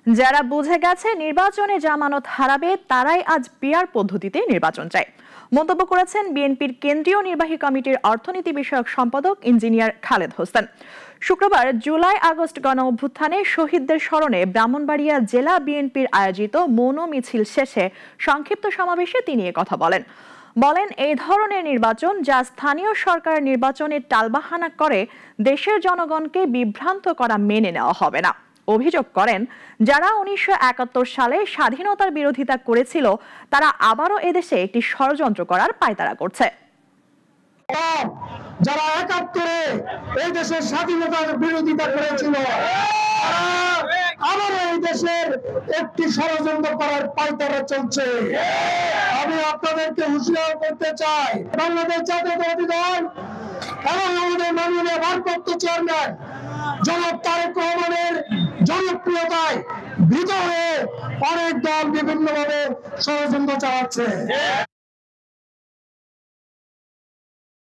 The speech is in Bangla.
যারা বুঝে গেছে নির্বাচনে জামানত হারাবে তারাই আজ পিআর পদ্ধতিতে নির্বাচন চায় মন্তব্য করেছেন বিএনপির কেন্দ্রীয় নির্বাহী কমিটির অর্থনীতি বিষয়ক সম্পাদক ইঞ্জিনিয়ার খালেদ হোসেন। শুক্রবার জুলাই আগস্ট গণ অভ্যুত্থানে শহীদদের স্মরণে ব্রাহ্মণবাড়িয়া জেলা বিএনপির আয়োজিত মৌন মিছিল শেষে সংক্ষিপ্ত সমাবেশে তিনি কথা বলেন এই ধরনের নির্বাচন যা স্থানীয় সরকার নির্বাচনের টালবাহানা করে দেশের জনগণকে বিভ্রান্ত করা মেনে নেওয়া হবে না। অভিযোগ করেন যারা ১৯৭১ সালে স্বাধীনতার বিরোধিতা করেছিল তারা আবারও এদেশে একটি ষড়যন্ত্র করার পায়তারা করছে। যারা ৭১-এ এই দেশের স্বাধীনতার বিরোধিতা করেছিল আবারও এই দেশের একটি ষড়যন্ত্র করার পায়তারা চলছে। আমি আপনাদেরকে হুঁশিয়ার করতে চাই, বাংলাদেশ জাতীয়তাবাদী দল এবং আমাদের মাননীয় ভারপ্রাপ্ত চেয়ারম্যান জনাব তারেক রহমানের জনপ্রিয়তায় ভীত হয়ে অনেক দল বিভিন্নভাবে ষড়যন্ত্র চালাচ্ছে।